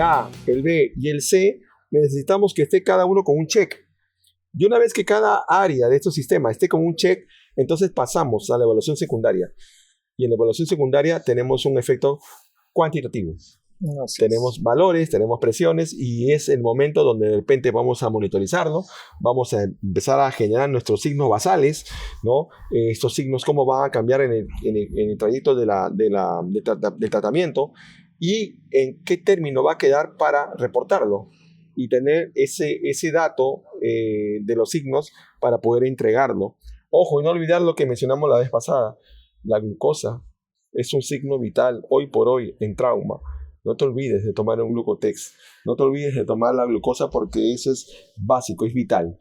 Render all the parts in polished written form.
A, el B y el C, necesitamos que esté cada uno con un check. Y una vez que cada área de estos sistemas esté con un check, entonces pasamos a la evaluación secundaria. Y en la evaluación secundaria tenemos un efecto cuantitativo. Tenemos valores, tenemos presiones y es el momento donde de repente vamos a monitorizarlo, vamos a empezar a generar nuestros signos basales, ¿no? Estos signos cómo van a cambiar en el trayecto del tratamiento y en qué término va a quedar para reportarlo y tener ese dato de los signos para poder entregarlo. Ojo, y no olvidar lo que mencionamos la vez pasada, la glucosa es un signo vital hoy por hoy en trauma. No te olvides de tomar un Glucotex. No te olvides de tomar la glucosa porque eso es básico, es vital.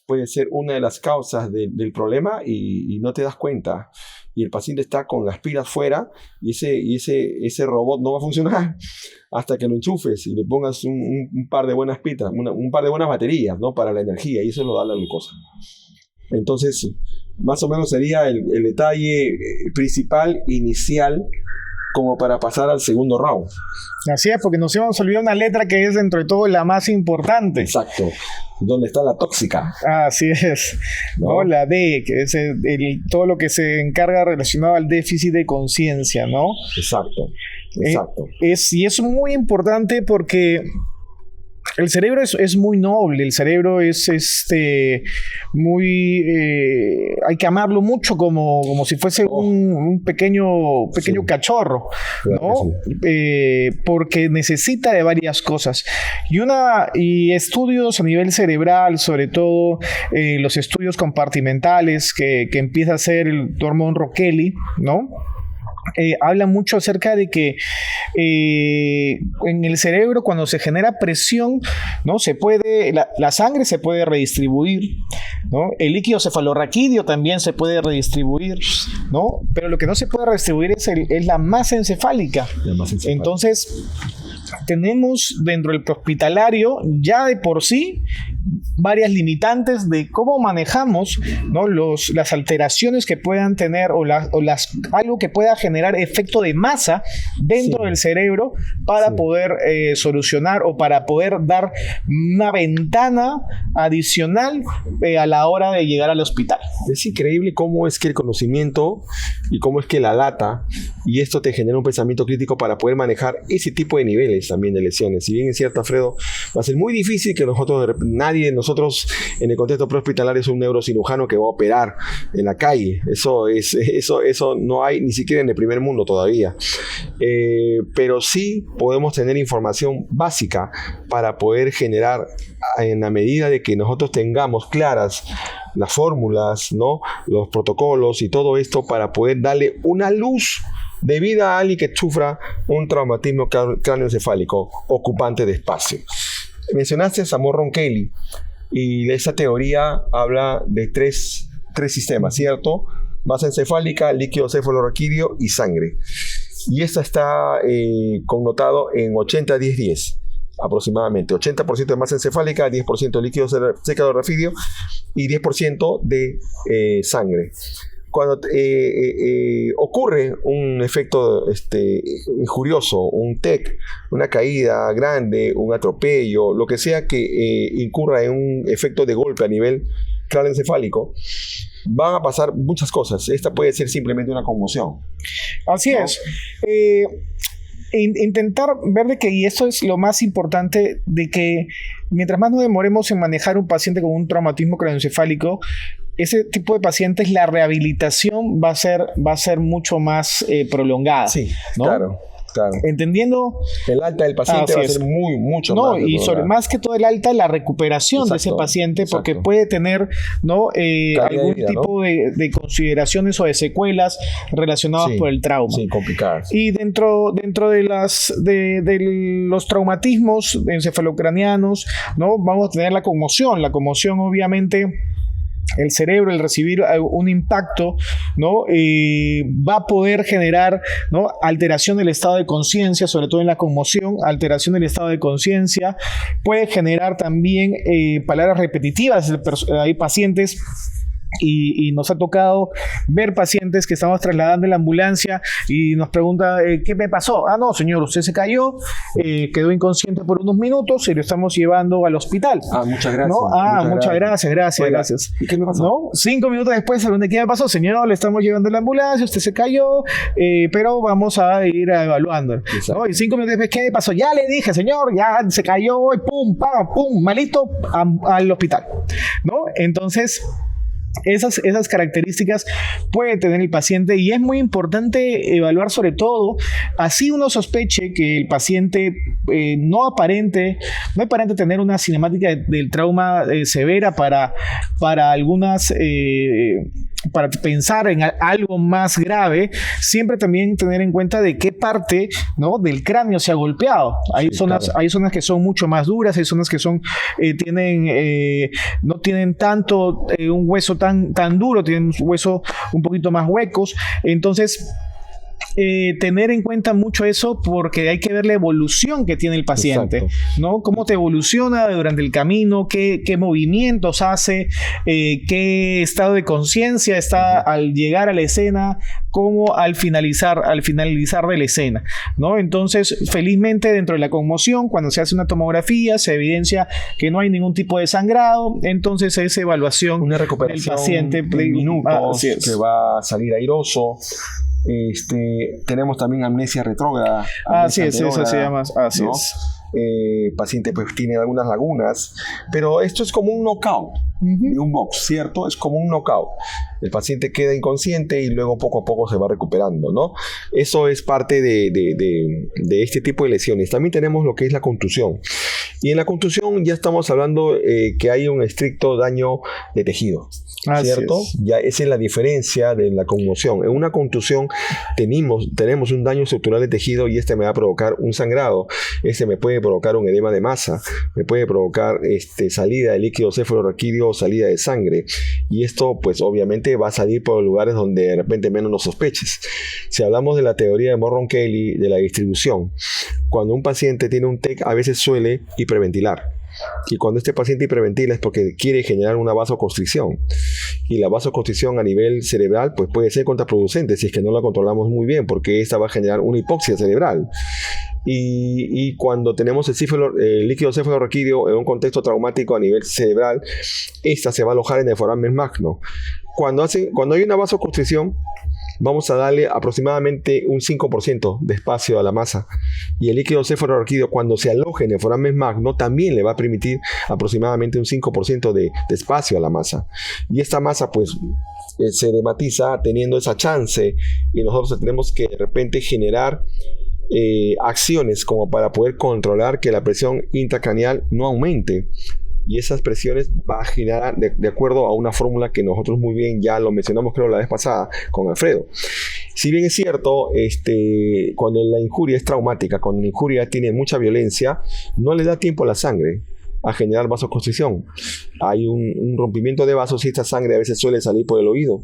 Puede ser una de las causas del problema y no te das cuenta. Y el paciente está con las pilas fuera y ese robot no va a funcionar hasta que lo enchufes y le pongas un par de buenas pilas, un par de buenas baterías, ¿no? Para la energía, y eso lo da la glucosa. Entonces, más o menos sería el detalle principal, inicial, como para pasar al segundo round. Así es, porque nos íbamos a olvidar una letra que es dentro de todo la más importante. Exacto. ¿Dónde está la tóxica? Así es. ¿No? La D, que es todo lo que se encarga relacionado al déficit de conciencia, ¿no? Exacto. Y es muy importante porque el cerebro es muy noble, el cerebro es muy... hay que amarlo mucho como si fuese un pequeño cachorro, ¿no? Porque necesita de varias cosas. Y estudios a nivel cerebral, sobre todo los estudios compartimentales que empieza a hacer el doctor Monroe Kelly, ¿no? Habla mucho acerca de que en el cerebro cuando se genera presión, ¿no? La sangre se puede redistribuir, ¿no? El líquido cefalorraquídeo también se puede redistribuir, ¿no? Pero lo que no se puede redistribuir es la masa encefálica. Entonces tenemos dentro del prehospitalario ya de por sí varias limitantes de cómo manejamos, ¿no? Las alteraciones que puedan tener algo que pueda generar efecto de masa dentro del cerebro para poder solucionar o para poder dar una ventana adicional a la hora de llegar al hospital. Es increíble cómo es que el conocimiento y cómo es que la data y esto te genera un pensamiento crítico para poder manejar ese tipo de niveles también de lesiones. Si bien es cierto, Alfredo, va a ser muy difícil que nadie de nosotros en el contexto prehospitalario es un neurocirujano que va a operar en la calle. Eso no hay ni siquiera en el primer mundo todavía. Pero sí podemos tener información básica para poder generar, en la medida de que nosotros tengamos claras las fórmulas, ¿no? Los protocolos y todo esto para poder darle una luz de vida a alguien que sufra un traumatismo cráneoencefálico ocupante de espacio. Mencionaste a Monroe Kelly y esa teoría habla de tres sistemas, ¿cierto? Masa encefálica, líquido cefalorraquídeo y sangre. Y esta está connotado en 80-10-10 aproximadamente. 80% de masa encefálica, 10% de líquido cefalorraquídeo y 10% de sangre. Cuando ocurre un efecto injurioso, un TEC, una caída grande, un atropello, lo que sea que incurra en un efecto de golpe a nivel craneoencefálico, van a pasar muchas cosas. Esta puede ser simplemente una conmoción. Así es. Intentar ver de que, y esto es lo más importante, de que mientras más nos demoremos en manejar un paciente con un traumatismo craneoencefálico, ese tipo de pacientes, la rehabilitación va a ser mucho más prolongada. Sí, ¿no? Claro. Entendiendo el alta del paciente va a ser mucho más. Y más que todo el alta, la recuperación de ese paciente, porque puede tener, ¿no? algún tipo de consideraciones o de secuelas relacionadas por el trauma. Sí, complicadas. Y dentro de los traumatismos encefalocranianos, ¿no? Vamos a tener la conmoción. La conmoción, obviamente, el cerebro, el recibir un impacto, ¿no? Va a poder generar, ¿no? alteración del estado de conciencia, sobre todo en la conmoción, alteración del estado de conciencia, puede generar también palabras repetitivas. Hay pacientes Y nos ha tocado ver pacientes que estamos trasladando en la ambulancia y nos pregunta, ¿qué me pasó? Ah, no, señor, usted se cayó, quedó inconsciente por unos minutos y lo estamos llevando al hospital. Ah, muchas gracias. ¿No? Ah, muchas gracias. Oiga, gracias. ¿Y qué me pasó? ¿No? 5 minutos después, ¿qué me pasó? Señor, le estamos llevando en la ambulancia, usted se cayó, pero vamos a ir evaluando. ¿No? Y 5 minutos después, ¿qué me pasó? Ya le dije, señor, ya se cayó, y pum, pam, pum, malito, al hospital. ¿No? Entonces, esas características puede tener el paciente y es muy importante evaluar, sobre todo, así uno sospeche que el paciente no aparente tener una cinemática del trauma severa para algunas... para pensar en algo más grave, siempre también tener en cuenta de qué parte, ¿no?, del cráneo se ha golpeado. Hay zonas que son mucho más duras, hay zonas que son no tienen tanto un hueso tan duro, tienen un hueso un poquito más huecos. Entonces, tener en cuenta mucho eso, porque hay que ver la evolución que tiene el paciente, ¿no? Cómo te evoluciona durante el camino, qué movimientos hace, qué estado de conciencia está al llegar a la escena, cómo al finalizar de la escena, ¿no? Entonces, felizmente, dentro de la conmoción, cuando se hace una tomografía, se evidencia que no hay ningún tipo de sangrado. Entonces, esa evaluación, una recuperación del paciente en minutos, que va a salir airoso. Tenemos también amnesia retrógrada. Así es, eso se llama. Así ¿no? es. Paciente pues tiene algunas lagunas, pero esto es como un knockout de un box, ¿cierto? Es como un knockout. El paciente queda inconsciente y luego poco a poco se va recuperando, ¿no? Eso es parte de este tipo de lesiones. También tenemos lo que es la contusión. Y en la contusión ya estamos hablando que hay un estricto daño de tejido, ¿cierto? Ya esa es la diferencia de la conmoción. En una contusión tenemos un daño estructural de tejido y me va a provocar un sangrado. Me puede provocar un edema de masa, me puede provocar salida de líquido cefalorraquídeo o salida de sangre. Y esto, pues obviamente va a salir por lugares donde de repente menos lo sospeches. Si hablamos de la teoría de Morron-Kelly, de la distribución, cuando un paciente tiene un TEC, a veces suele hiperventilar. Y cuando este paciente hiperventila es porque quiere generar una vasoconstricción. Y la vasoconstricción a nivel cerebral pues puede ser contraproducente si es que no la controlamos muy bien, porque esta va a generar una hipoxia cerebral. Y cuando tenemos el líquido cefalorraquídeo en un contexto traumático a nivel cerebral, esta se va a alojar en el foramen magno. Cuando hay una vasoconstricción, vamos a darle aproximadamente un 5% de espacio a la masa. Y el líquido cefalorraquídeo, cuando se aloje en el foramen magno, también le va a permitir aproximadamente un 5% de espacio a la masa. Y esta masa, pues, se edematiza teniendo esa chance, y nosotros tenemos que de repente generar acciones como para poder controlar que la presión intracraneal no aumente. Y esas presiones va a generar de acuerdo a una fórmula que nosotros muy bien ya lo mencionamos, creo, la vez pasada con Alfredo. Si bien es cierto, cuando la injuria es traumática, cuando la injuria tiene mucha violencia, no le da tiempo a la sangre a generar vasoconstricción. Hay un rompimiento de vasos y esta sangre a veces suele salir por el oído.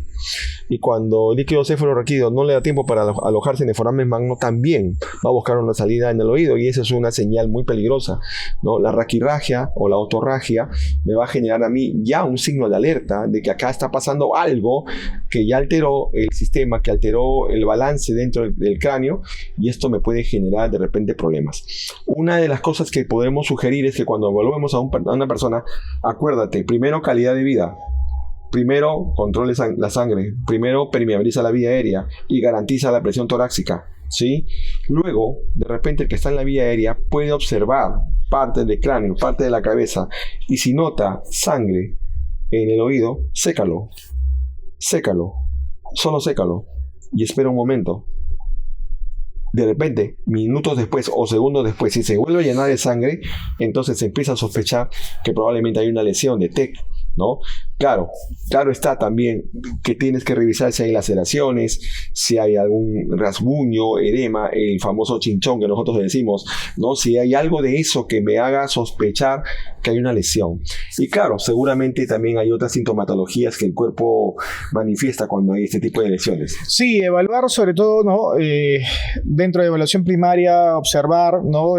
Y cuando el líquido cefalorraquídeo no le da tiempo para alojarse en el foramen magno, también va a buscar una salida en el oído, y esa es una señal muy peligrosa, ¿no? La raquirragia o la otorragia me va a generar a mí ya un signo de alerta de que acá está pasando algo que ya alteró el sistema, que alteró el balance dentro del cráneo, y esto me puede generar de repente problemas. Una de las cosas que podemos sugerir es que cuando evaluemos a una persona, acuérdate, primero calidad de vida, primero controle la sangre, primero permeabiliza la vía aérea y garantiza la presión torácica, ¿sí? Luego, de repente el que está en la vía aérea puede observar parte del cráneo, parte de la cabeza, y si nota sangre en el oído, sécalo, solo sécalo y espera un momento. De repente, minutos después o segundos después, si se vuelve a llenar de sangre, entonces se empieza a sospechar que probablemente hay una lesión de TEC, ¿no? Claro está también que tienes que revisar si hay laceraciones, si hay algún rasguño, edema, el famoso chinchón que nosotros decimos, ¿no? Si hay algo de eso que me haga sospechar que hay una lesión. Y claro, seguramente también hay otras sintomatologías que el cuerpo manifiesta cuando hay este tipo de lesiones. Sí, evaluar sobre todo, ¿no? Dentro de evaluación primaria, observar, ¿no?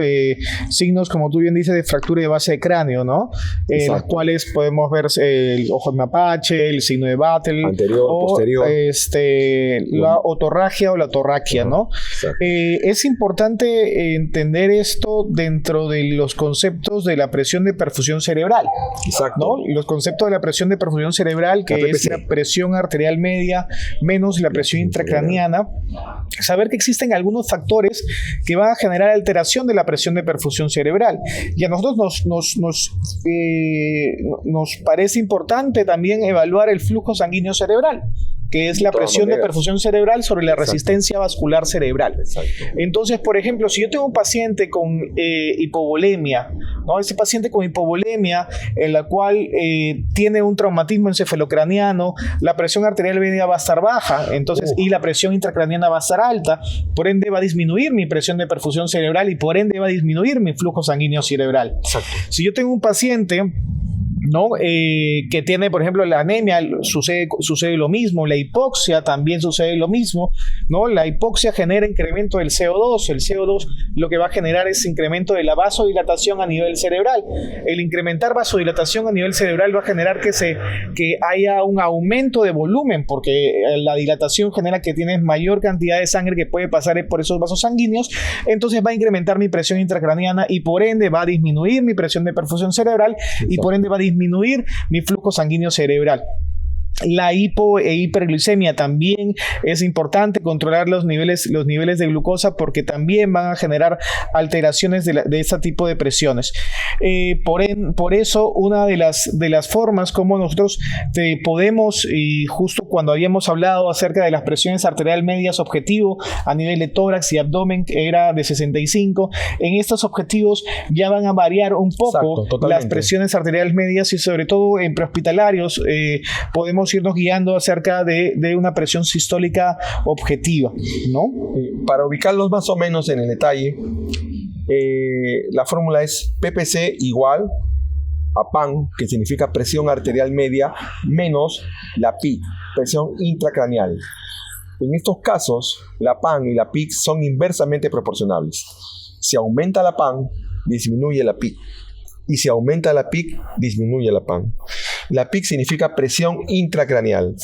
Signos, como tú bien dices, de fractura de base de cráneo, ¿no? Los cuales podemos ver el ojo de mapache, el signo de Battle, anterior, posterior, la otorragia o la torraquia, ¿no? Es importante entender esto dentro de los conceptos de la presión de perfusión cerebral. Exacto. ¿No? Los conceptos de la presión de perfusión cerebral, que es la presión arterial media menos la presión intracraniana. Saber que existen algunos factores que van a generar alteración de la presión de perfusión cerebral. Y a nosotros nos parece importante también evaluar el flujo sanguíneo cerebral, que es la presión de perfusión cerebral sobre la resistencia vascular cerebral. Exacto. Entonces, por ejemplo, si yo tengo un paciente con hipovolemia, ¿no? Ese paciente con hipovolemia, en la cual tiene un traumatismo encefalocraniano, la presión arterial media va a estar baja, entonces, y la presión intracraniana va a estar alta, por ende va a disminuir mi presión de perfusión cerebral y por ende va a disminuir mi flujo sanguíneo cerebral. Exacto. Si yo tengo un paciente, ¿no? Que tiene, por ejemplo, la anemia, sucede lo mismo, la hipoxia también sucede lo mismo, ¿no? La hipoxia genera incremento del CO2, el CO2 lo que va a generar es incremento de la vasodilatación a nivel cerebral. El incrementar vasodilatación a nivel cerebral va a generar que haya un aumento de volumen, porque la dilatación genera que tienes mayor cantidad de sangre que puede pasar por esos vasos sanguíneos, entonces va a incrementar mi presión intracraniana y por ende va a disminuir mi presión de perfusión cerebral y por ende va a disminuir mi flujo sanguíneo cerebral. La hiperglicemia también es importante controlar los niveles de glucosa porque también van a generar alteraciones de este tipo de presiones. Por eso, una de las formas como nosotros podemos, y justo cuando habíamos hablado acerca de las presiones arterial medias objetivo a nivel de tórax y abdomen, que era de 65, en estos objetivos ya van a variar un poco. Exacto, las presiones arteriales medias y sobre todo en prehospitalarios podemos irnos guiando acerca de una presión sistólica objetiva, ¿no? Para ubicarlos más o menos en el detalle, la fórmula es PPC igual a PAN, que significa presión arterial media, menos la PIC, presión intracraneal. En estos casos, la PAN y la PIC son inversamente proporcionales. Si aumenta la PAN, disminuye la PIC. Y si aumenta la PIC, disminuye la PAN. La PIC significa presión intracraneal.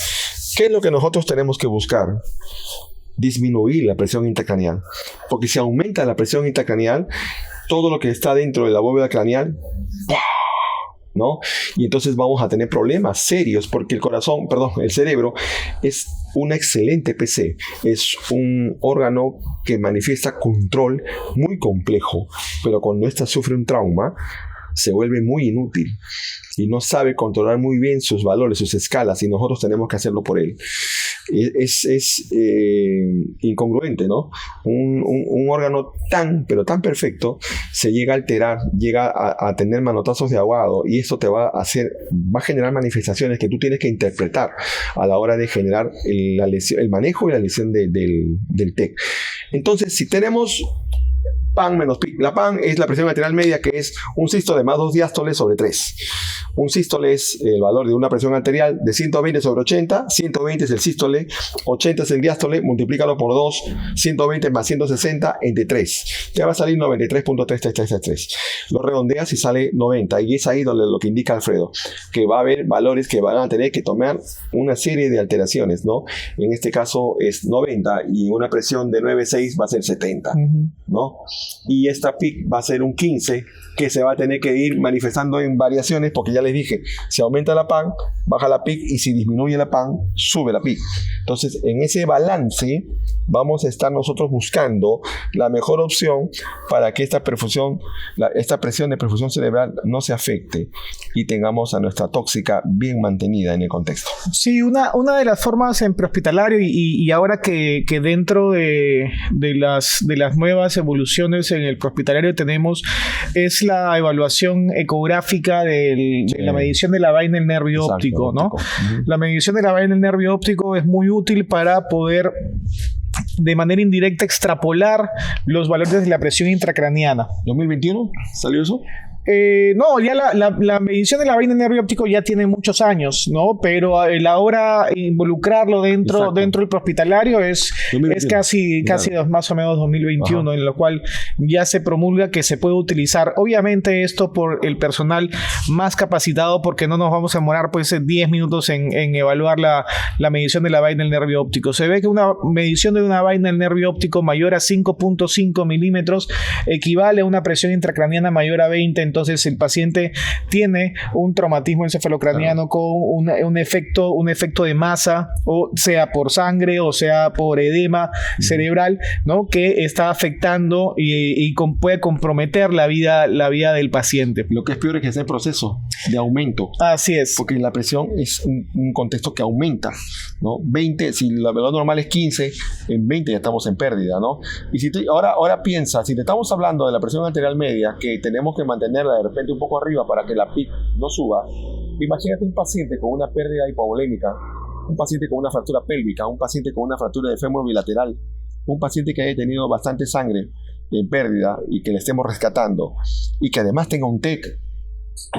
¿Qué es lo que nosotros tenemos que buscar? Disminuir la presión intracraneal. Porque si aumenta la presión intracraneal, todo lo que está dentro de la bóveda craneal, ¿no? Y entonces vamos a tener problemas serios porque el cerebro es una excelente PC, es un órgano que manifiesta control muy complejo, pero cuando ésta sufre un trauma, se vuelve muy inútil y no sabe controlar muy bien sus valores, sus escalas, y nosotros tenemos que hacerlo por él. Es incongruente, ¿no? Un órgano pero tan perfecto se llega a alterar, llega a tener manotazos de aguado, y esto va a generar manifestaciones que tú tienes que interpretar a la hora de generar el manejo y la lesión del TEC. Entonces, si tenemos PAN menos PIC. La PAN es la presión arterial media, que es un sístole más 2 diástoles sobre 3. Un sístole es el valor de una presión arterial de 120 sobre 80. 120 es el sístole, 80 es el diástole, multiplícalo por 2, 120 más 160 entre 3. Te va a salir 93.3333. Lo redondeas y sale 90. Y es ahí donde lo que indica Alfredo, que va a haber valores que van a tener que tomar una serie de alteraciones, ¿no? En este caso es 90 y una presión de 9,6 va a ser 70, ¿no? Y esta PIC va a ser un 15, que se va a tener que ir manifestando en variaciones, porque ya les dije, si aumenta la PAN, baja la PIC, y si disminuye la PAN, sube la PIC. Entonces, en ese balance vamos a estar nosotros buscando la mejor opción para que esta presión de perfusión cerebral no se afecte y tengamos a nuestra tóxica bien mantenida en el contexto. Sí, una de las formas en prehospitalario y ahora que dentro de las nuevas evoluciones en el prehospitalario tenemos es la evaluación ecográfica de la medición de la vaina del nervio óptico, ¿no? La medición de la vaina del nervio óptico es muy útil para poder de manera indirecta extrapolar los valores de la presión intracraniana. ¿2021 salió eso? No, ya la medición de la vaina del nervio óptico ya tiene muchos años, ¿no? Pero el ahora involucrarlo dentro del prehospitalario es casi más o menos 2021, en lo cual ya se promulga que se puede utilizar. Obviamente esto por el personal más capacitado, porque no nos vamos a demorar pues 10 minutos en evaluar la medición de la vaina del nervio óptico. Se ve que una medición de una vaina del nervio óptico mayor a 5.5 milímetros equivale a una presión intracraniana mayor a 20. Entonces el paciente tiene un traumatismo encefalocraniano con un efecto de masa, o sea por sangre o sea por edema cerebral, ¿no? Que está afectando y puede comprometer la vida del paciente. Lo que es peor es que es el proceso de aumento. Así es. Porque la presión es un contexto que aumenta, ¿no? 20, si la verdad normal es 15, en 20 ya estamos en pérdida, ¿no? Y si ahora piensa, si te estamos hablando de la presión arterial media, que tenemos que mantenerla de repente un poco arriba para que la PIC no suba, imagínate un paciente con una pérdida hipovolémica, un paciente con una fractura pélvica, un paciente con una fractura de fémur bilateral, un paciente que haya tenido bastante sangre en pérdida y que le estemos rescatando, y que además tenga un TEC.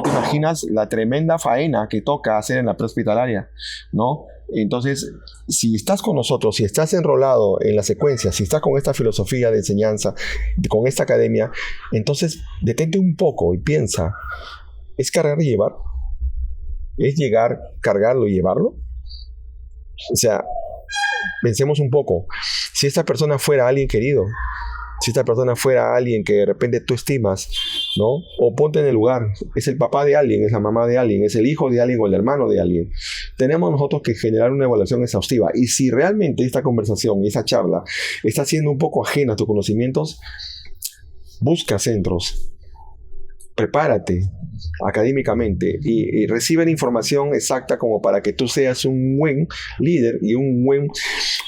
¿Te imaginas la tremenda faena que toca hacer en la prehospitalaria, ¿no? Entonces, si estás con nosotros, si estás enrolado en la secuencia, si estás con esta filosofía de enseñanza, con esta academia, entonces detente un poco y piensa, ¿es cargar y llevar? ¿Es llegar, cargarlo y llevarlo? O sea, pensemos un poco. Si esta persona fuera alguien querido, si esta persona fuera alguien que de repente tú estimas, ¿no? O ponte en el lugar, es el papá de alguien, es la mamá de alguien, es el hijo de alguien o el hermano de alguien. Tenemos nosotros que generar una evaluación exhaustiva. Y si realmente esta conversación, esa charla, está siendo un poco ajena a tus conocimientos, busca centros, prepárate académicamente y recibe la información exacta como para que tú seas un buen líder y un buen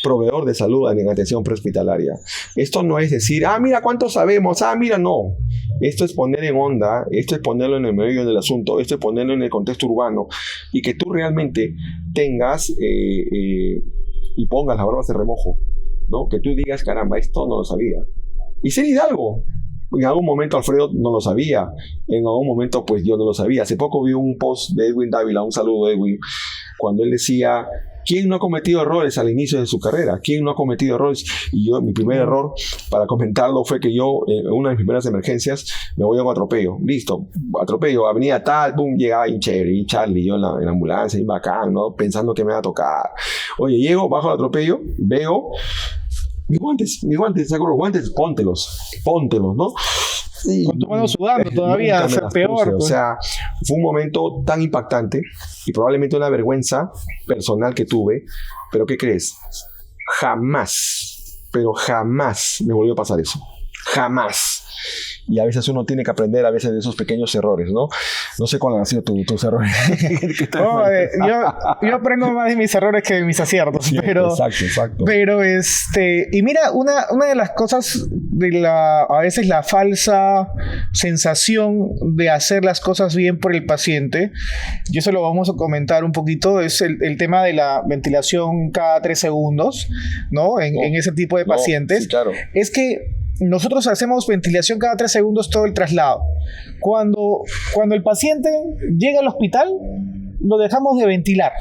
proveedor de salud en atención prehospitalaria. Esto no es decir, mira cuánto sabemos, mira, no. Esto es poner en onda, esto es ponerlo en el medio del asunto, esto es ponerlo en el contexto urbano y que tú realmente tengas y pongas las barbas de remojo, ¿no? Que tú digas, caramba, esto no lo sabía. Y ser Hidalgo. En algún momento Alfredo no lo sabía, en algún momento pues yo no lo sabía. Hace poco vi un post de Edwin Dávila, un saludo de Edwin, cuando él decía, ¿quién no ha cometido errores al inicio de su carrera? ¿Quién no ha cometido errores? Y yo, mi primer error, para comentarlo, fue que yo, en una de mis primeras emergencias, me voy a un atropello. Listo, atropello, avenida tal, pum, llega y Charlie, yo en la ambulancia, y bacán, ¿no? Pensando que me va a tocar. Oye, llego, bajo el atropello, veo... Mis guantes, saco los guantes, póntelos, ¿no? Sí, con tu mano sudando todavía, ser peor. Pues. O sea, fue un momento tan impactante y probablemente una vergüenza personal que tuve, pero ¿qué crees? Jamás me volvió a pasar eso. Jamás. Y a veces uno tiene que aprender a veces de esos pequeños errores, ¿no? No sé cuáles han sido tus errores. No, yo aprendo más de mis errores que de mis aciertos. Sí, pero, exacto. Pero y mira, una de las cosas a veces la falsa sensación de hacer las cosas bien por el paciente, y eso lo vamos a comentar un poquito, es el tema de la ventilación cada 3 segundos, ¿no? En ese tipo de pacientes. Sí, claro. Es que nosotros hacemos ventilación cada 3 segundos todo el traslado. Cuando el paciente llega al hospital, lo dejamos de ventilar.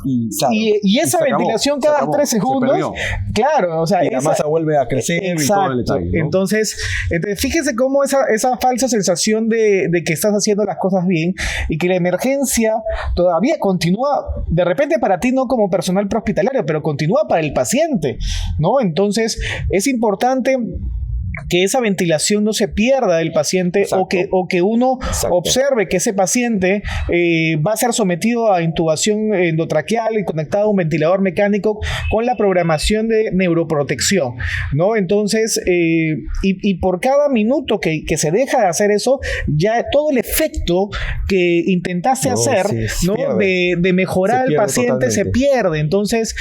Y esa ventilación cada 3 segundos, claro, o sea, y la masa vuelve a crecer. Exacto. Y todo el detalle, ¿no? Entonces, fíjese cómo esa falsa sensación de que estás haciendo las cosas bien y que la emergencia todavía continúa, de repente para ti no como personal prehospitalario, pero continúa para el paciente, ¿no? Entonces, es importante que esa ventilación no se pierda del paciente. Exacto. o que uno Exacto. observe que ese paciente va a ser sometido a intubación endotraqueal y conectado a un ventilador mecánico con la programación de neuroprotección, ¿no? Entonces, y por cada minuto que se deja de hacer eso, ya todo el efecto que intentaste hacer, ¿no? de mejorar al paciente totalmente. Se pierde. Entonces,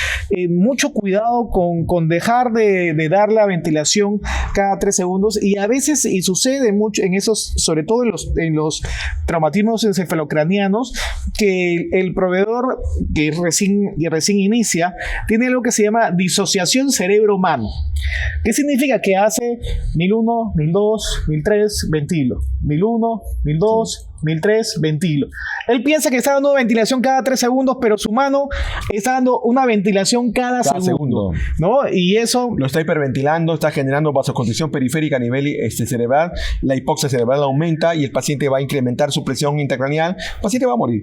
mucho cuidado con dejar de dar la ventilación cada 3 3 segundos, y a veces, y sucede mucho en esos, sobre todo en los traumatismos encefalocranianos, que el proveedor que recién inicia tiene algo que se llama disociación cerebro-mano. ¿Qué significa? Que hace 1001, 1002, 1003, ventilo. 1001, 1002, 1003, ventilo. Él piensa que está dando ventilación cada 3 segundos, pero su mano está dando una ventilación cada segundo, ¿no? Y eso lo está hiperventilando, está generando vasoconstricción periférica a nivel cerebral, la hipoxia cerebral aumenta y el paciente va a incrementar su presión intracraneal, el paciente va a morir.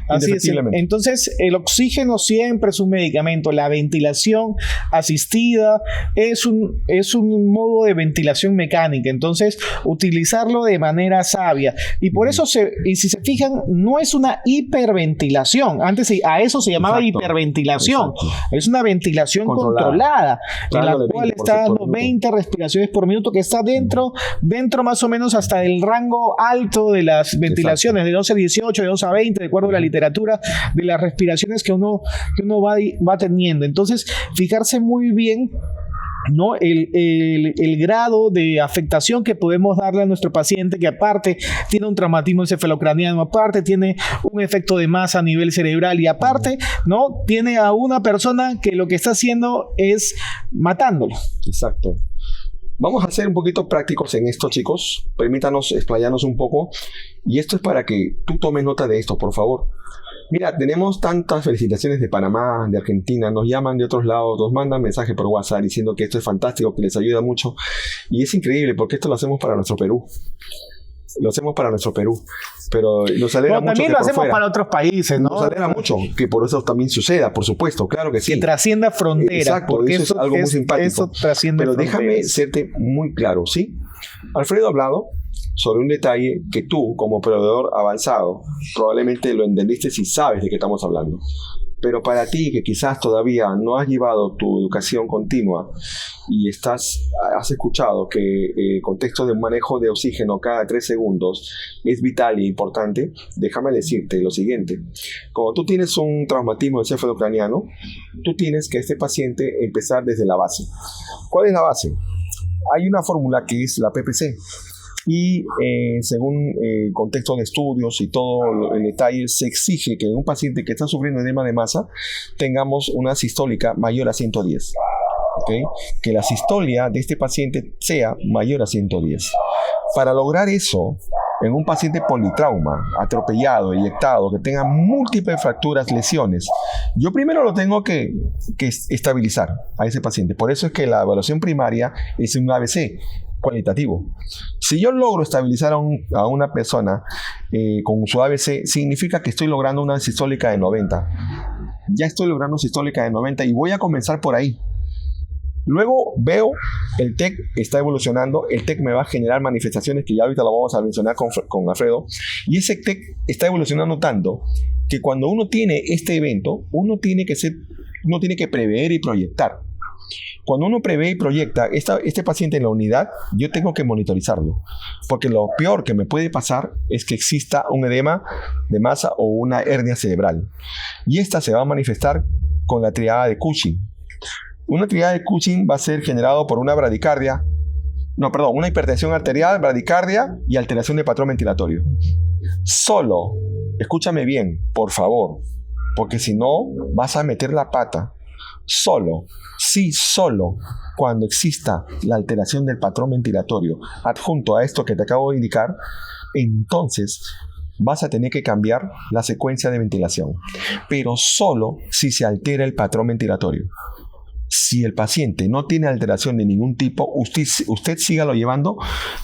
Así es. Entonces, el oxígeno siempre es un medicamento. La ventilación asistida es un modo de ventilación mecánica. Entonces, utilizarlo de manera sabia. Y por eso, y si se fijan, no es una hiperventilación. Antes a eso se llamaba hiperventilación. Es una ventilación controlada claro, en la cual está dando 20 respiraciones por minuto, que está dentro más o menos hasta el rango alto de las ventilaciones, de 12 a 18, de 12 a 20, de acuerdo a la literatura, de las respiraciones que uno va teniendo. Entonces, fijarse muy bien, ¿no? El grado de afectación que podemos darle a nuestro paciente, que aparte tiene un traumatismo encefalocraniano, aparte tiene un efecto de masa a nivel cerebral, y aparte, ¿no?, tiene a una persona que lo que está haciendo es matándolo. Exacto. Vamos a ser un poquito prácticos en esto, chicos. Permítanos explayarnos un poco. Y esto es para que tú tomes nota de esto, por favor. Mira, tenemos tantas felicitaciones de Panamá, de Argentina, nos llaman de otros lados, nos mandan mensajes por WhatsApp diciendo que esto es fantástico, que les ayuda mucho. Y es increíble porque esto lo hacemos para nuestro Perú. Lo hacemos para nuestro Perú, pero nos alegra mucho. También que lo hacemos para otros países, ¿no? Nos alegra mucho que por eso también suceda, por supuesto, claro que sí. Que trascienda fronteras. Exacto, porque eso es algo muy simpático. Eso trasciende pero fronteras. Déjame serte muy claro, ¿sí? Alfredo ha hablado sobre un detalle que tú, como proveedor avanzado, probablemente lo entendiste si sabes de qué estamos hablando. Pero para ti, que quizás todavía no has llevado tu educación continua y has escuchado que el contexto de un manejo de oxígeno cada 3 segundos es vital e importante, déjame decirte lo siguiente. Cuando tú tienes un traumatismo encefalocraniano, tú tienes que este paciente empezar desde la base. ¿Cuál es la base? Hay una fórmula que es la PPC. Y según el contexto de estudios y todo el detalle, se exige que en un paciente que está sufriendo edema de masa tengamos una sistólica mayor a 110. ¿Okay? Que la sistolia de este paciente sea mayor a 110. Para lograr eso, en un paciente politrauma, atropellado, eyectado, que tenga múltiples fracturas, lesiones, yo primero lo tengo que estabilizar a ese paciente. Por eso es que la evaluación primaria es un ABC cualitativo. Si yo logro estabilizar a una persona con su ABC, significa que estoy logrando una sistólica de 90. Ya estoy logrando sistólica de 90 y voy a comenzar por ahí. Luego veo el TEC está evolucionando, el TEC me va a generar manifestaciones que ya ahorita lo vamos a mencionar con Alfredo, y ese TEC está evolucionando tanto que cuando uno tiene este evento, uno tiene que prever y proyectar. Cuando uno prevé y proyecta este paciente en la unidad, yo tengo que monitorizarlo, porque lo peor que me puede pasar es que exista un edema de masa o una hernia cerebral, y esta se va a manifestar con la triada de Cushing. Una triada de Cushing va a ser generado por una una hipertensión arterial, bradicardia y alteración del patrón ventilatorio. Solo, escúchame bien, por favor, porque si no vas a meter la pata. Solo cuando exista la alteración del patrón ventilatorio adjunto a esto que te acabo de indicar, entonces vas a tener que cambiar la secuencia de ventilación, pero solo si se altera el patrón ventilatorio. Si el paciente no tiene alteración de ningún tipo, usted sígalo llevando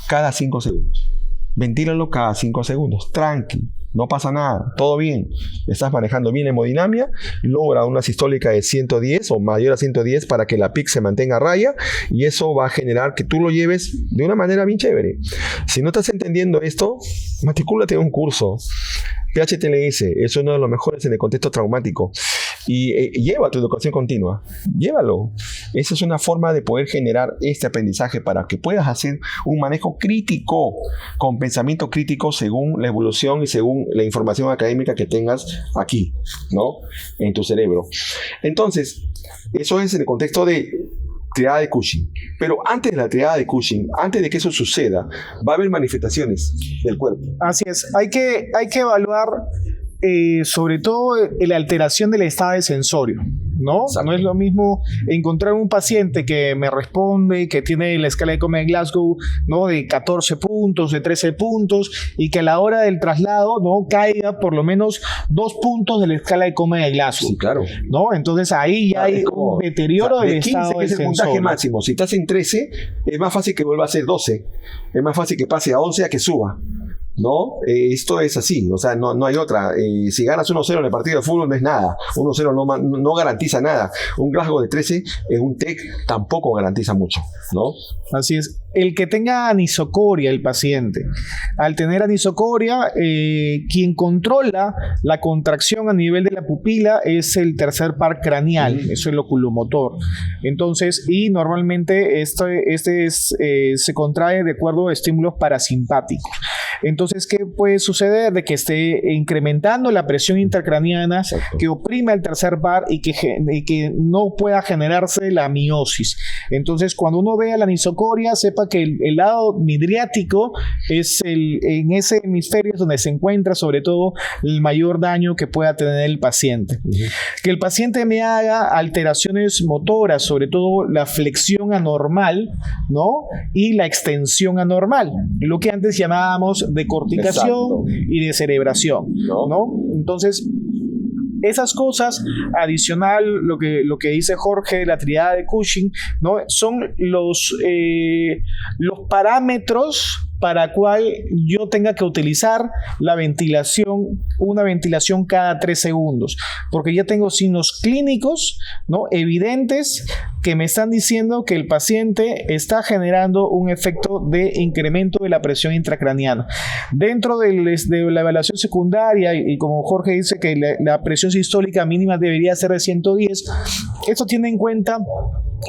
cada 5 segundos. Ventílalo cada 5 segundos, tranqui. No pasa nada, todo bien. Estás manejando bien la hemodinamia, logra una sistólica de 110 o mayor a 110 para que la PIC se mantenga a raya, y eso va a generar que tú lo lleves de una manera bien chévere. Si no estás entendiendo esto, matricúlate en un curso. PHTLS es uno de los mejores en el contexto traumático. Y lleva tu educación continua, llévalo. Esa es una forma de poder generar este aprendizaje para que puedas hacer un manejo crítico, con pensamiento crítico según la evolución y según la información académica que tengas aquí, ¿no? En tu cerebro. Entonces, eso es en el contexto de triada de Cushing. Pero antes de la triada de Cushing, antes de que eso suceda, va a haber manifestaciones del cuerpo. Así es. Hay que evaluar sobre todo la alteración del estado de sensorio, ¿no? Exacto. No es lo mismo encontrar un paciente que me responde, que tiene la escala de Comen de Glasgow, ¿no? De 14 puntos, de 13 puntos, y que a la hora del traslado, ¿no? Caiga por lo menos 2 puntos de la escala de Comen de Glasgow. Sí, claro. ¿No? Entonces ahí ya hay un deterioro del estado que de es el puntaje sensorio. máximo. Si estás en 13, es más fácil que vuelva a ser 12. Es más fácil que pase a 11 a que suba. ¿No? Esto es así, o sea, no hay otra. Si ganas 1-0 en el partido de fútbol no es nada. 1-0 no garantiza nada. Un Glasgow de 13 en un TEC tampoco garantiza mucho, ¿no? Así es. El que tenga anisocoria, el paciente. Al tener anisocoria, quien controla la contracción a nivel de la pupila es el tercer par craneal, eso es el oculomotor. Entonces, y normalmente se contrae de acuerdo a estímulos parasimpáticos. Entonces, ¿qué puede suceder? De que esté incrementando la presión intracraniana, exacto, que oprima el tercer par y que no pueda generarse la miosis. Entonces, cuando uno vea la anisocoria, sepa que el lado midriático es en ese hemisferio donde se encuentra sobre todo el mayor daño que pueda tener el paciente. Que el paciente me haga alteraciones motoras, sobre todo la flexión anormal, ¿no? Y la extensión anormal, lo que antes llamábamos de corticación, exacto, y de cerebración, ¿no? Entonces, esas cosas, adicional lo que dice Jorge, la triada de Cushing, ¿no? Son los parámetros para cual yo tenga que utilizar la ventilación, una ventilación cada 3 segundos, porque ya tengo signos clínicos, ¿no? Evidentes que me están diciendo que el paciente está generando un efecto de incremento de la presión intracraniana. Dentro de la evaluación secundaria, y como Jorge dice que la presión sistólica mínima debería ser de 110, esto tiene en cuenta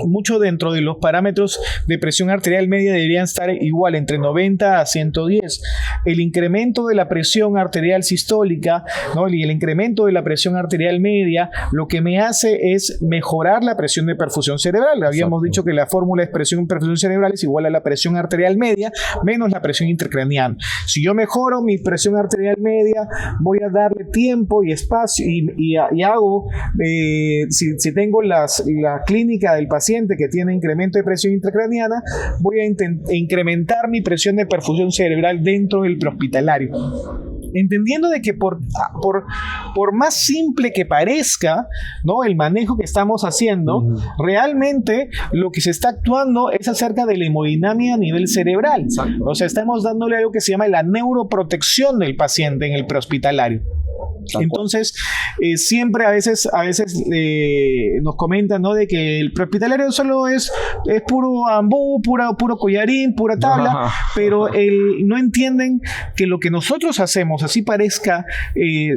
mucho dentro de los parámetros de presión arterial media deberían estar igual entre 90 a 110. El incremento de la presión arterial sistólica, ¿no? Y el incremento de la presión arterial media lo que me hace es mejorar la presión de perfusión cerebral. Habíamos exacto, dicho que la fórmula de presión cerebral es igual a la presión arterial media menos la presión intracraniana. Si yo mejoro mi presión arterial media, voy a darle tiempo y espacio y hago, si tengo la clínica del paciente que tiene incremento de presión intracraniana, voy a incrementar mi presión de perfusión cerebral dentro del prehospitalario. Entendiendo de que por más simple que parezca, ¿no? El manejo que estamos haciendo, realmente lo que se está actuando es acerca de la hemodinamia a nivel cerebral. Exacto. O sea, estamos dándole algo que se llama la neuroprotección del paciente en el prehospitalario. Entonces, siempre a veces nos comentan, ¿no? De que el prehospitalario solo es puro bambú, puro collarín, pura tabla, pero no entienden que lo que nosotros hacemos, así parezca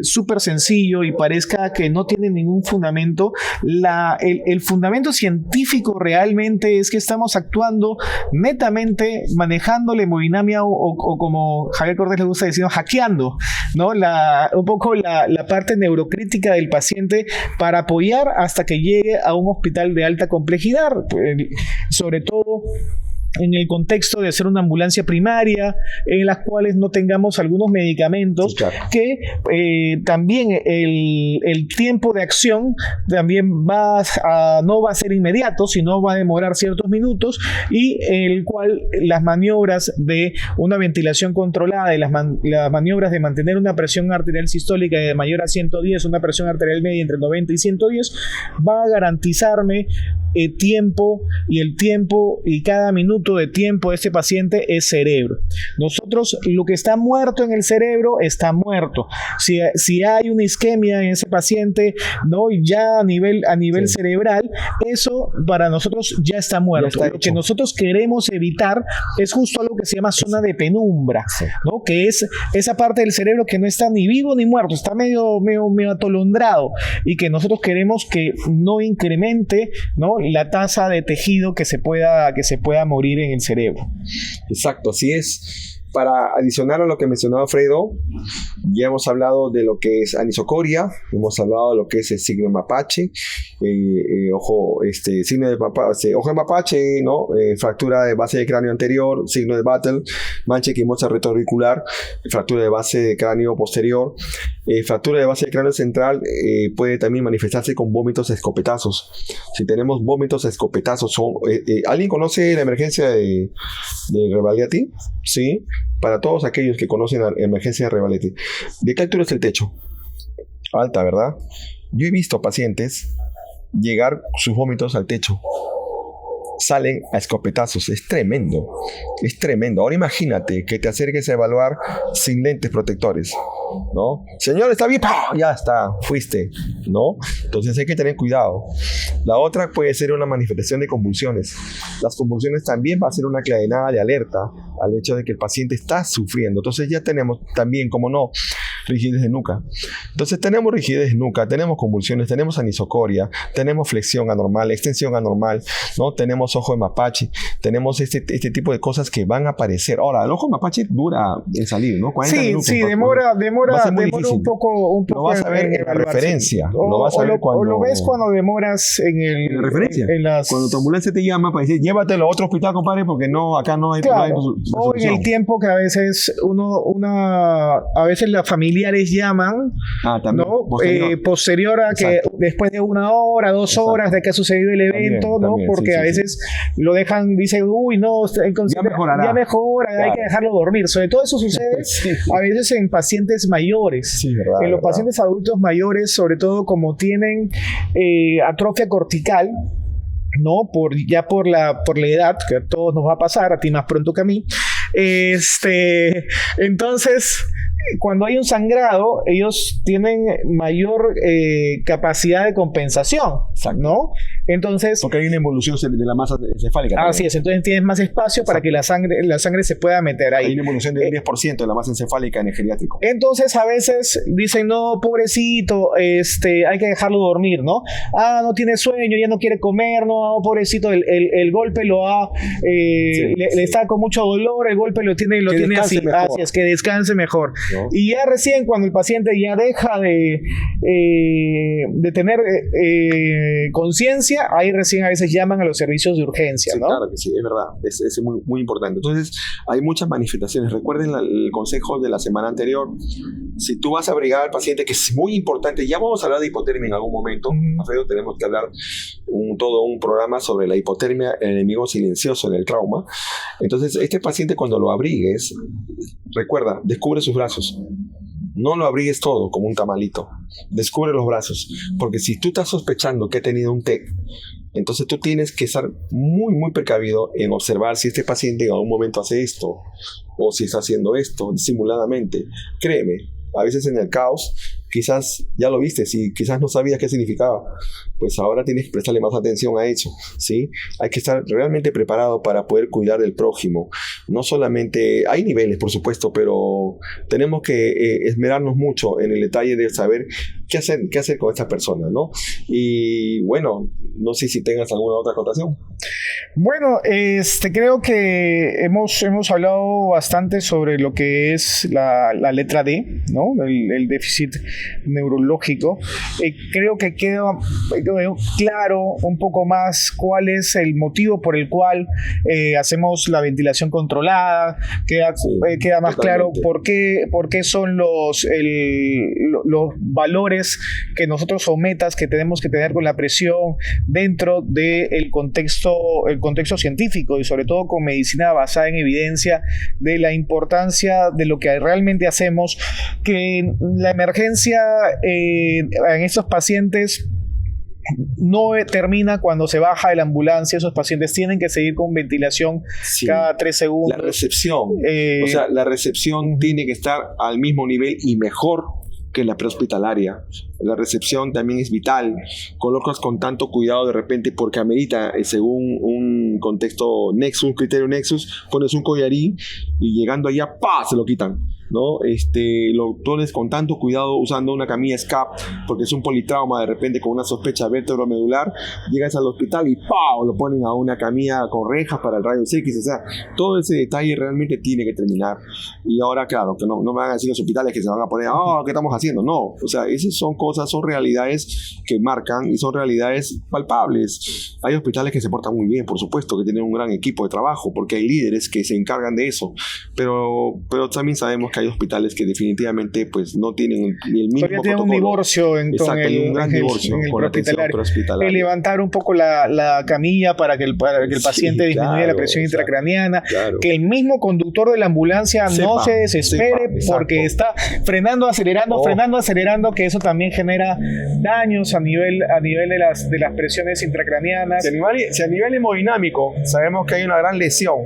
súper sencillo y parezca que no tiene ningún fundamento, el fundamento científico realmente es que estamos actuando netamente manejando la hemodinamia o como Javier Cortés le gusta decir, hackeando, ¿no? Un poco la parte neurocrítica del paciente para apoyar hasta que llegue a un hospital de alta complejidad, sobre todo en el contexto de hacer una ambulancia primaria, en las cuales no tengamos algunos medicamentos, sí, claro, que también el tiempo de acción también no va a ser inmediato, sino va a demorar ciertos minutos, y el cual las maniobras de una ventilación controlada y las maniobras de mantener una presión arterial sistólica de mayor a 110, una presión arterial media entre 90 y 110, va a garantizarme tiempo y cada minuto de tiempo de este paciente es cerebro. Nosotros, lo que está muerto en el cerebro está muerto. Si hay una isquemia en ese paciente, ¿no? Ya a nivel sí, cerebral, eso para nosotros ya está muerto. Ya está. Lo que nosotros queremos evitar es justo algo que se llama zona de penumbra, sí, ¿no? Que es esa parte del cerebro que no está ni vivo ni muerto, está medio atolondrado, y que nosotros queremos que no incremente, ¿no? La tasa de tejido que se pueda morir en el cerebro. Exacto, así es. Para adicionar a lo que mencionaba Fredo, ya hemos hablado de lo que es anisocoria, hemos hablado de lo que es el signo de mapache, signo de mapache, ojo de mapache, ¿no? Fractura de base de cráneo anterior, signo de Battle, mancha equimosa retroauricular, fractura de base de cráneo posterior, fractura de base de cráneo central, puede también manifestarse con vómitos escopetazos. Si tenemos vómitos escopetazos, ¿alguien conoce la emergencia de Revalletti? Sí. Para todos aquellos que conocen la emergencia de Revalletti, ¿de qué altura es el techo? Alta, ¿verdad? Yo he visto pacientes llegar sus vómitos al techo. Salen a escopetazos. Es tremendo. Es tremendo. Ahora imagínate que te acerques a evaluar sin lentes protectores, ¿no? Señor, ¿está bien? ¡Pah! Ya está, fuiste, ¿no? Entonces hay que tener cuidado. La otra puede ser una manifestación de convulsiones. Las convulsiones también va a ser una cadenada de alerta al hecho de que el paciente está sufriendo. Entonces ya tenemos también, como no, rigidez de nuca. Entonces tenemos rigidez de nuca, tenemos convulsiones, tenemos anisocoria, tenemos flexión anormal, extensión anormal, ¿no? Tenemos ojo de mapache, tenemos este tipo de cosas que van a aparecer. Ahora, el ojo de mapache dura en salir, ¿no? 40 minutos. Sí, demora un poco. Lo vas a ver en la referencia. O lo ves cuando demoras en la referencia. Cuando tu ambulancia te llama para decir, llévatelo a otro hospital, compadre, porque no, acá no hay, claro, no hay resolución. O en el tiempo que a veces a veces las familiares llaman, también, ¿no? Posterior a que después de 1 hora, 2 horas de que ha sucedido el evento, ¿no? Porque a veces lo dejan, dicen, uy, no, ya mejora, claro. Hay que dejarlo dormir. Sobre todo eso sucede a veces en pacientes mayores. Sí, verdad, en los pacientes adultos mayores, sobre todo como tienen atrofia cortical, ¿no? Por la edad, que a todos nos va a pasar, a ti más pronto que a mí. Entonces, cuando hay un sangrado, ellos tienen mayor capacidad de compensación, ¿no? Entonces, porque hay una involución de la masa encefálica. Así es, entonces tienes más espacio para que la sangre se pueda meter ahí. Hay una involución del 10% de la masa encefálica en el geriátrico. Entonces, a veces dicen, no, pobrecito, hay que dejarlo dormir, ¿no? No tiene sueño, ya no quiere comer, no, pobrecito, el golpe lo ha, le está con mucho dolor, el golpe lo tiene así, es que descanse mejor. ¿No? Y ya recién cuando el paciente ya deja de tener conciencia, ahí recién a veces llaman a los servicios de urgencia, sí, ¿no? Claro que sí, es verdad, es muy, muy importante. Entonces, hay muchas manifestaciones. Recuerden el consejo de la semana anterior. Si tú vas a abrigar al paciente, que es muy importante, ya vamos a hablar de hipotermia en algún momento, Alfredo, tenemos que hablar todo un programa sobre la hipotermia, el enemigo silencioso en el trauma. Entonces, este paciente cuando lo abrigues, recuerda, descubre sus brazos. No lo abrigues todo como un tamalito. Descubre los brazos. Porque si tú estás sospechando que ha tenido un TEC, entonces tú tienes que estar muy, muy precavido en observar si este paciente en algún momento hace esto o si está haciendo esto simuladamente. Créeme, a veces en el caos, quizás ya lo viste, si quizás no sabías qué significaba, pues ahora tienes que prestarle más atención a eso, ¿sí? Hay que estar realmente preparado para poder cuidar del prójimo. No solamente, hay niveles, por supuesto, pero tenemos que esmerarnos mucho en el detalle de saber qué hacer con esta persona, ¿no? Y bueno, no sé si tengas alguna otra acotación. Bueno, creo que hemos hablado bastante sobre lo que es la letra D, ¿no? El déficit neurológico. Creo que queda claro un poco más cuál es el motivo por el cual hacemos la ventilación controlada. Queda más claro por qué son los valores que nosotros o metas que tenemos que tener con la presión dentro del contexto científico y sobre todo con medicina basada en evidencia de la importancia de lo que realmente hacemos, que la emergencia en estos pacientes no termina cuando se baja de la ambulancia. Esos pacientes tienen que seguir con ventilación cada 3 segundos. La recepción, la recepción tiene que estar al mismo nivel y mejor que la prehospitalaria. La recepción también es vital. Colocas con tanto cuidado de repente porque amerita, según un contexto Nexus, un criterio Nexus, pones un collarín y llegando allá, ¡pah!, se lo quitan. ¿no? Los doctores con tanto cuidado usando una camilla SCAP, porque es un politrauma de repente con una sospecha vértebromedular, llegas al hospital y ¡pau! Lo ponen a una camilla con rejas para el rayos X, o sea, todo ese detalle realmente tiene que terminar. Y ahora, claro, que no me van a decir los hospitales que se van a poner, ¿qué estamos haciendo? No, o sea, esas son cosas, son realidades que marcan y son realidades palpables. Hay hospitales que se portan muy bien, por supuesto, que tienen un gran equipo de trabajo, porque hay líderes que se encargan de eso, pero también sabemos que hay hospitales que definitivamente pues no tienen ni el mismo protocolo. Un divorcio en un gran divorcio con la atención prehospitalaria. Levantar un poco la camilla para que el paciente disminuya la presión intracraneana, que el mismo conductor de la ambulancia no se desespere porque está frenando, acelerando, que eso también genera daños a nivel de las presiones intracraneanas. Si a nivel hemodinámico sabemos que hay una gran lesión,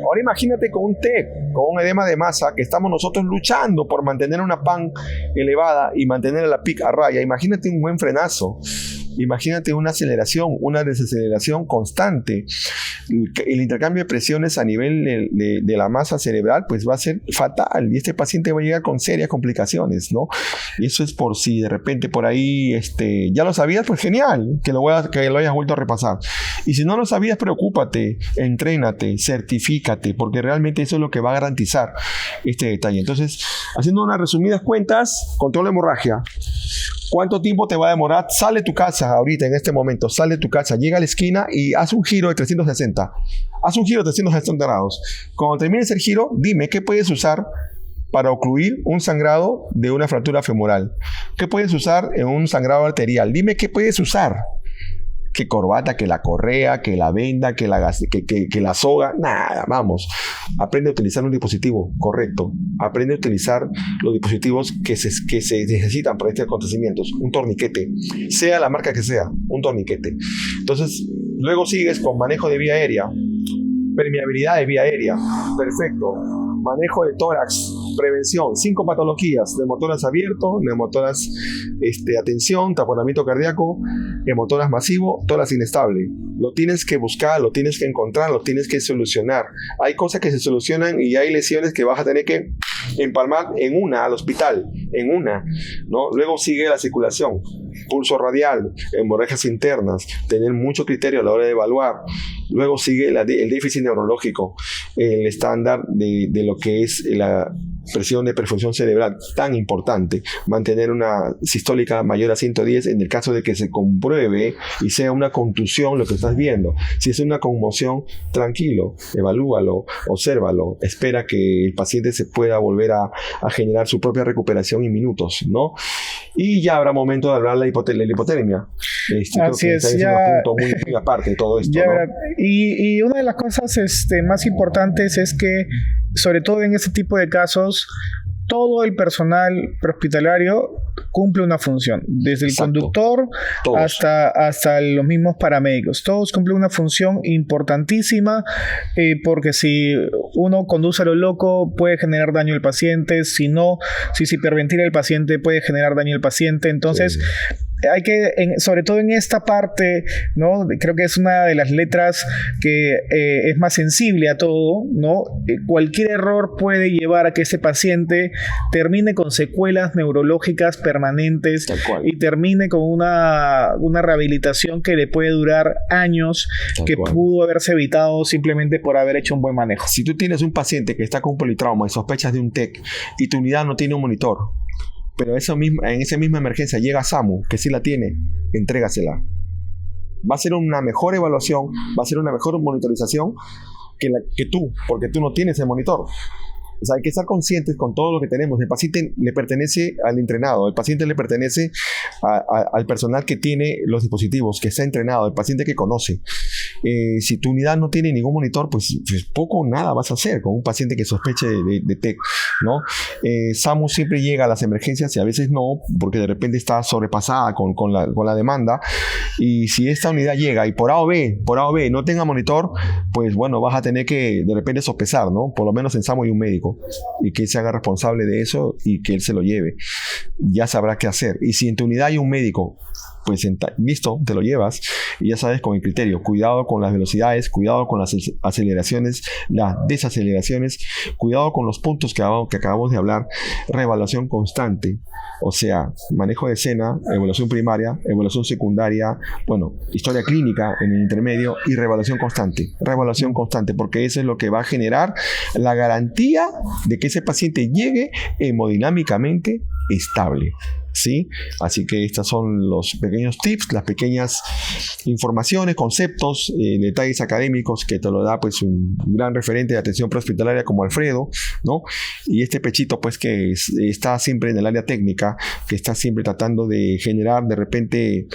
ahora imagínate con un TEC, con un edema de masa, que estamos nosotros luchando por mantener una PAN elevada y mantener la PIC a raya. Imagínate un buen frenazo. Imagínate una aceleración, una desaceleración constante. El intercambio de presiones a nivel de la masa cerebral pues va a ser fatal y este paciente va a llegar con serias complicaciones, ¿no? Y eso es por si de repente por ahí ya lo sabías, pues genial, que lo hayas vuelto a repasar. Y si no lo sabías, preocúpate, entrénate, certifícate, porque realmente eso es lo que va a garantizar este detalle. Entonces, haciendo unas resumidas cuentas, control de hemorragia. ¿Cuánto tiempo te va a demorar? Sale de tu casa ahorita, en este momento, sale de tu casa, llega a la esquina y haz un giro de 360. Haz un giro de 360 grados. Cuando termines el giro, dime qué puedes usar para ocluir un sangrado de una fractura femoral. ¿Qué puedes usar en un sangrado arterial? Dime qué puedes usar. Que corbata, que la correa, que la venda, que la soga, nada, vamos. Aprende a utilizar un dispositivo correcto. Aprende a utilizar los dispositivos que se necesitan para estos acontecimientos. Un torniquete, sea la marca que sea, un torniquete. Entonces, luego sigues con manejo de vía aérea, permeabilidad de vía aérea, perfecto. Manejo de tórax, prevención, 5 patologías: neumotórax abierto, neumotórax atención, taponamiento cardíaco, hemotórax masivo, tórax inestable. Lo tienes que buscar, lo tienes que encontrar, lo tienes que solucionar. Hay cosas que se solucionan y hay lesiones que vas a tener que empalmar en una al hospital, en una, ¿no? Luego sigue la circulación, pulso radial, hemorragias internas, tener mucho criterio a la hora de evaluar. Luego sigue el déficit neurológico, el estándar de lo que es la presión de perfusión cerebral, tan importante, mantener una sistólica mayor a 110 en el caso de que se compruebe y sea una contusión lo que estás viendo. Si es una conmoción, tranquilo, evalúalo, obsérvalo, espera que el paciente se pueda volver a generar su propia recuperación en minutos, ¿no? Y ya habrá momento de hablar de la hipotermia. Así es, ya, un punto muy aparte de todo esto, ya, ¿no? Y una de las cosas más importantes es que, sobre todo en este tipo de casos, todo el personal prehospitalario cumple una función, desde el Exacto. Conductor hasta los mismos paramédicos. Todos cumplen una función importantísima, porque si uno conduce a lo loco puede generar daño al paciente, si se hiperventila el paciente puede generar daño al paciente. Entonces, sí, hay que, sobre todo en esta parte, ¿no? Creo que es una de las letras que es más sensible a todo, ¿no? Cualquier error puede llevar a que ese paciente termine con secuelas neurológicas permanentes y termine con una rehabilitación que le puede durar años, que pudo haberse evitado simplemente por haber hecho un buen manejo. Si tú tienes un paciente que está con politrauma y sospechas de un TEC y tu unidad no tiene un monitor, pero en esa misma emergencia llega SAMU, que sí la tiene, entrégasela. Va a ser una mejor evaluación, va a ser una mejor monitorización que tú, porque tú no tienes el monitor. O sea, hay que estar conscientes con todo lo que tenemos. El paciente le pertenece al entrenado, el paciente le pertenece al personal que tiene los dispositivos, que está entrenado, el paciente que conoce. Si tu unidad no tiene ningún monitor, pues poco o nada vas a hacer con un paciente que sospeche de TEC, ¿no? SAMU siempre llega a las emergencias y a veces no, porque de repente está sobrepasada con la demanda. Y si esta unidad llega y por A o B no tenga monitor, pues bueno, vas a tener que de repente sopesar, ¿no? Por lo menos en SAMU hay un médico y que él se haga responsable de eso y que él se lo lleve. Ya sabrá qué hacer. Y si en tu unidad hay un médico, pues listo, te lo llevas y ya sabes, con el criterio. Cuidado con las velocidades, cuidado con las aceleraciones, las desaceleraciones, cuidado con los puntos que ¿no? Que acabamos de hablar, reevaluación constante. O sea, manejo de escena, evaluación primaria, evaluación secundaria, bueno, historia clínica en el intermedio y reevaluación constante, porque eso es lo que va a generar la garantía de que ese paciente llegue hemodinámicamente estable. ¿Sí? Así que estos son los pequeños tips, las pequeñas informaciones, conceptos, detalles académicos que te lo da pues un gran referente de atención prehospitalaria como Alfredo, ¿no? Y este pechito pues que está siempre en el área técnica, que está siempre tratando de generar de repente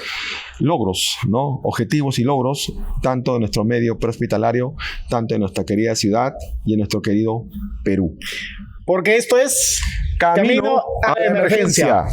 logros, ¿no? Objetivos y logros, tanto en nuestro medio prehospitalario, tanto en nuestra querida ciudad y en nuestro querido Perú. Porque esto es Camino a la Emergencia.